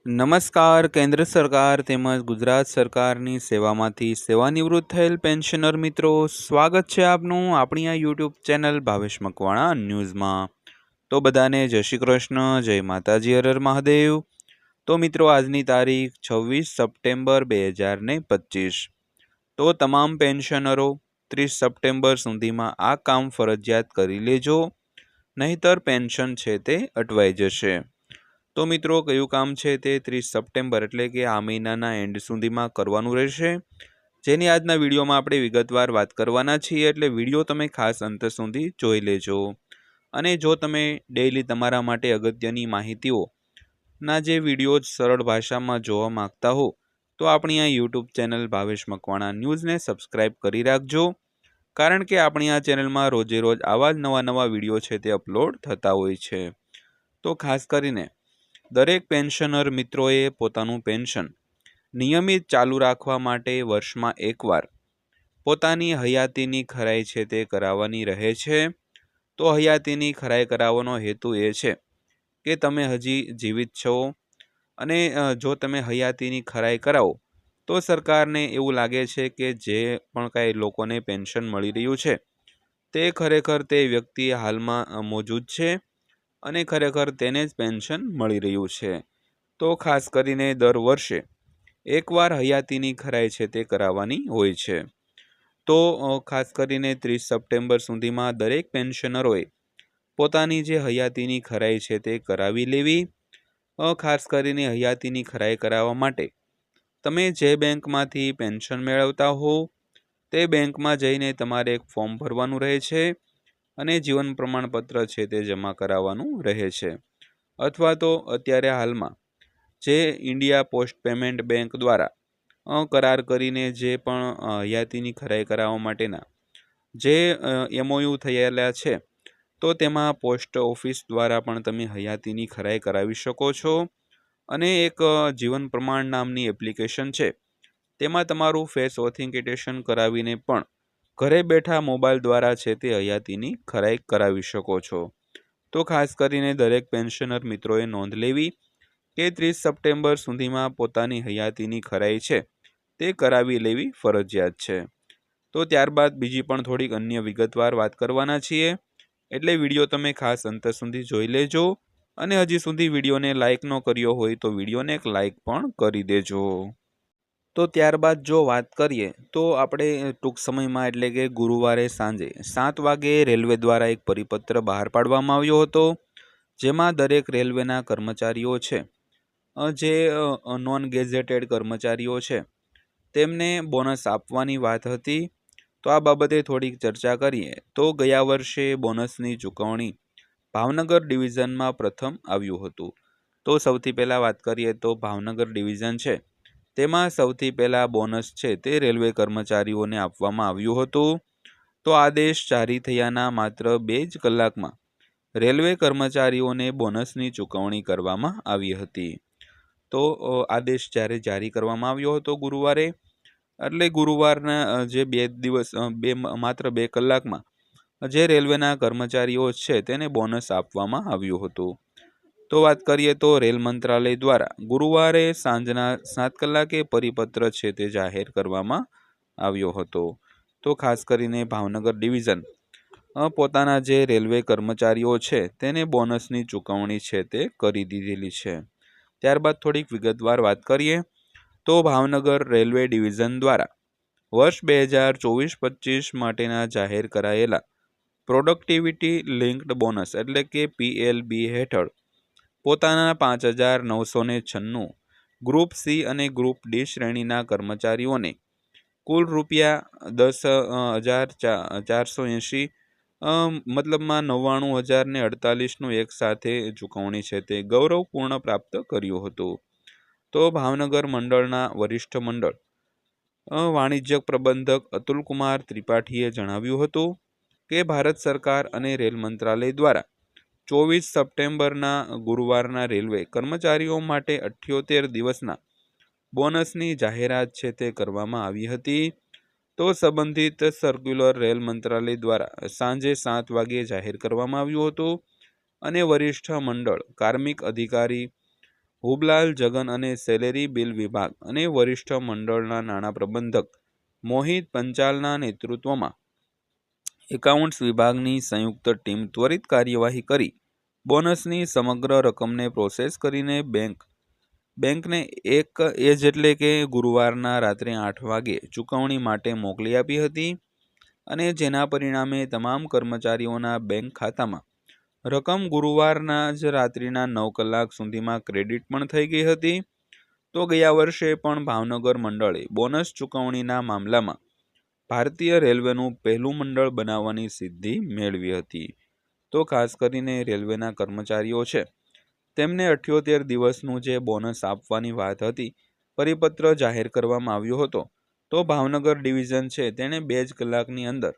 નમસ્કાર. કેન્દ્ર સરકાર તેમજ ગુજરાત સરકારની સેવામાંથી સેવાનિવૃત્ત થયેલ પેન્શનર મિત્રો, સ્વાગત છે આપનું આપણી આ યુટ્યુબ ચેનલ ભાવેશ મકવાણા ન્યૂઝમાં. તો બધાને જય શ્રી કૃષ્ણ, જય માતાજી, હર હર મહાદેવ. તો મિત્રો, આજની તારીખ 26 સપ્ટેમ્બર 2025. તો તમામ પેન્શનરો 30 સપ્ટેમ્બર સુધીમાં આ કામ ફરજિયાત કરી લેજો, નહીતર પેન્શન છે તે અટવાઈ જશે. તો મિત્રો, કયું કામ છે તે 30 સપ્ટેમ્બર એટલે કે આ મહિનાના એન્ડ સુધીમાં કરવાનું રહેશે, જેની આજના વિડીયોમાં આપણે વિગતવાર વાત કરવાના છીએ. એટલે વિડીયો તમે ખાસ અંત સુધી જોઈ લેજો. અને જો તમે ડેઈલી તમારા માટે અગત્યની માહિતીઓના જે વિડીયો સરળ ભાષામાં જોવા માંગતા હો, તો આપણી આ યુટ્યુબ ચેનલ ભાવેશ મકવાણા ન્યૂઝને સબસ્ક્રાઈબ કરી રાખજો, કારણ કે આપણી આ ચેનલમાં રોજે રોજ આવા જ નવા વિડીયો છે તે અપલોડ થતા હોય છે. તો ખાસ કરીને દરેક પેન્શનર મિત્રોએ પોતાનું પેન્શન નિયમિત ચાલુ રાખવા માટે વર્ષમાં એકવાર પોતાની હયાતીની ખરાઈ છે તે કરાવવાની રહે છે. તો હયાતીની ખરાઈ કરાવવાનો હેતુ એ છે કે તમે હજી જીવિત છો, અને જો તમે હયાતીની ખરાઈ કરાવો તો સરકારને એવું લાગે છે કે જે પણ કાંઈ લોકોને પેન્શન મળી રહ્યું છે તે ખરેખર તે વ્યક્તિ હાલમાં મોજૂદ છે અને ખરેખર તેને જ પેન્શન મળી રહ્યું છે. તો ખાસ કરીને દર વર્ષે એકવાર હયાતીની ખરાઈ છે તે કરાવવાની હોય છે. તો ખાસ કરીને 30 સપ્ટેમ્બર સુધીમાં દરેક પેન્શનરોએ પોતાની જે હયાતીની ખરાઈ છે તે કરાવી લેવી. ખાસ કરીને હયાતીની ખરાઈ કરાવવા માટે તમે જે બેંકમાંથી પેન્શન મેળવતા હો તે બેંકમાં જઈને તમારે એક ફોર્મ ભરવાનું રહે છે અને જીવન પ્રમાણપત્ર છે તે જમા કરાવવાનું રહે છે. અથવા તો અત્યારે હાલમાં જે ઇન્ડિયા પોસ્ટ પેમેન્ટ બેંક દ્વારા કરાર કરીને જે પણ હયાતીની ખરાઈ કરાવવા માટેના જે MOU થયેલા છે, તો તેમાં પોસ્ટ ઓફિસ દ્વારા પણ તમે હયાતીની ખરાઈ કરાવી શકો છો. અને એક જીવન પ્રમાણ નામની એપ્લિકેશન છે, તેમાં તમારું ફેસ ઓથેન્ટિકેશન કરાવીને પણ ઘરે બેઠા મોબાઈલ દ્વારા છે તે હયાતીની ખરાઈ કરાવી શકો છો. તો ખાસ કરીને દરેક પેન્શનર મિત્રોએ નોંધ લેવી કે 30 સપ્ટેમ્બર સુધીમાં પોતાની હયાતીની ખરાઈ છે તે કરાવી લેવી ફરજિયાત છે. તો ત્યારબાદ બીજી પણ થોડીક અન્ય વિગતવાર વાત કરવાના છીએ, એટલે વિડીયો તમે ખાસ અંત સુધી જોઈ લેજો. અને હજી સુધી વિડીયોને લાઇક ન કર્યો હોય તો વિડીયોને એક લાઇક પણ કરી દેજો. તો ત્યારબાદ જો વાત કરીએ તો આપણે ટૂંક સમયમાં એટલે કે ગુરુવારે સાંજે 7 વાગે રેલવે દ્વારા એક પરિપત્ર બહાર પાડવામાં આવ્યો હતો, જેમાં દરેક રેલવેના કર્મચારીઓ છે, જે નોન ગેઝેટેડ કર્મચારીઓ છે, તેમને બોનસ આપવાની વાત હતી. તો આ બાબતે થોડીક ચર્ચા કરીએ તો ગયા વર્ષે બોનસની ચૂકવણી ભાવનગર ડિવિઝનમાં પ્રથમ આવ્યું હતું. તો સૌથી પહેલાં વાત કરીએ તો ભાવનગર ડિવિઝન છે, તેમાં સૌથી પહેલાં બોનસ છે તે રેલવે કર્મચારીઓને આપવામાં આવ્યું હતું. તો આદેશ જારી થયાના માત્ર 2 જ કલાકમાં રેલવે કર્મચારીઓને બોનસની ચૂકવણી કરવામાં આવી હતી. તો આદેશ જ્યારે જારી કરવામાં આવ્યો હતો ગુરુવારે, એટલે ગુરુવારના જે 2 દિવસ માત્ર 2 કલાકમાં જે રેલવેના કર્મચારીઓ છે તેને બોનસ આપવામાં આવ્યું હતું. તો વાત કરીએ તો રેલ મંત્રાલય દ્વારા ગુરુવારે સાંજના 7 કલાકે પરિપત્ર છે તે જાહેર કરવામાં આવ્યો હતો. તો ખાસ કરીને ભાવનગર ડિવિઝન પોતાના જે રેલવે કર્મચારીઓ છે તેને બોનસની ચૂકવણી છે તે કરી દીધેલી છે. ત્યારબાદ થોડીક વિગતવાર વાત કરીએ તો ભાવનગર રેલવે ડિવિઝન દ્વારા વર્ષ 2024-25 માટેના જાહેર કરાયેલા પ્રોડક્ટિવિટી લિંક્ડ બોનસ એટલે કે PLB હેઠળ પોતાના 5,996 ગ્રુપ સી અને ગ્રુપ ડી શ્રેણીના કર્મચારીઓને કુલ ₹10,480 મતલબમાં 99,048નું એક સાથે ચૂકવણી છે તે ગૌરવપૂર્ણ પ્રાપ્ત કર્યું હતું. તો ભાવનગર મંડળના વરિષ્ઠ મંડળ વાણિજ્યક પ્રબંધક અતુલકુમાર ત્રિપાઠીએ જણાવ્યું હતું કે ભારત સરકાર અને રેલ મંત્રાલય દ્વારા 24 સપ્ટેમ્બરના ગુરુવારના રેલવે કર્મચારીઓ માટે 78 દિવસના બોનસની જાહેરાત છે તે કરવામાં આવી હતી. તો સંબંધિત સર્ક્યુલર રેલ મંત્રાલય દ્વારા સાંજે 7 વાગ્યે જાહેર કરવામાં આવ્યું હતું અને વરિષ્ઠ મંડળ કાર્મિક અધિકારી હુબલાલ જગન અને સેલેરી બિલ વિભાગ અને વરિષ્ઠ મંડળના નાણાં પ્રબંધક મોહિત પંચાલના નેતૃત્વમાં એકાઉન્ટ્સ વિભાગની સંયુક્ત ટીમ ત્વરિત કાર્યવાહી કરી બોનસની સમગ્ર રકમને પ્રોસેસ કરીને બેંકને એટલે કે ગુરુવારના રાત્રે 8 વાગે ચૂકવણી માટે મોકલી આપી હતી અને જેના પરિણામે તમામ કર્મચારીઓના બેંક ખાતામાં રકમ ગુરુવારના જ રાત્રિના 9 કલાક સુધીમાં ક્રેડિટ પણ થઈ ગઈ હતી. તો ગયા વર્ષે પણ ભાવનગર મંડળે બોનસ ચૂકવણીના મામલામાં ભારતીય રેલવેનું પહેલું મંડળ બનાવવાની સિદ્ધિ મેળવી હતી. તો ખાસ કરીને રેલવેના કર્મચારીઓ છે તેમને 78 દિવસનું જે બોનસ આપવાની વાત હતી પરિપત્ર જાહેર કરવામાં આવ્યો હતો. તો ભાવનગર ડિવિઝન છે તેણે 2 જ કલાકની અંદર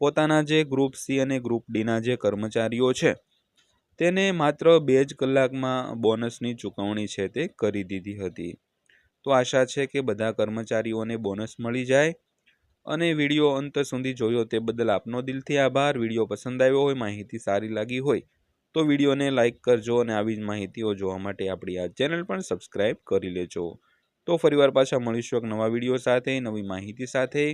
પોતાના જે ગ્રુપ સી અને ગ્રુપ ડીના જે કર્મચારીઓ છે તેને માત્ર 2 જ કલાકમાં બોનસની ચૂકવણી છે તે કરી દીધી હતી. તો આશા છે કે બધા કર્મચારીઓને બોનસ મળી જાય. અને વિડીયો અંત સુધી જોયો તે બદલ આપનો દિલથી આભાર. વિડીયો પસંદ આવ્યો હોય, માહિતી સારી લાગી હોય તો વિડીયોને લાઇક કરજો અને આવી જ માહિતીઓ જોવા માટે આપણી આ ચેનલ પણ સબસ્ક્રાઈબ કરી લેજો. તો ફરીવાર પાછા મળીશું એક નવા વિડીયો સાથે, નવી માહિતી સાથે.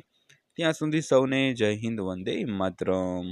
ત્યાં સુધી સૌને જય હિન્દ, વંદે માતરમ.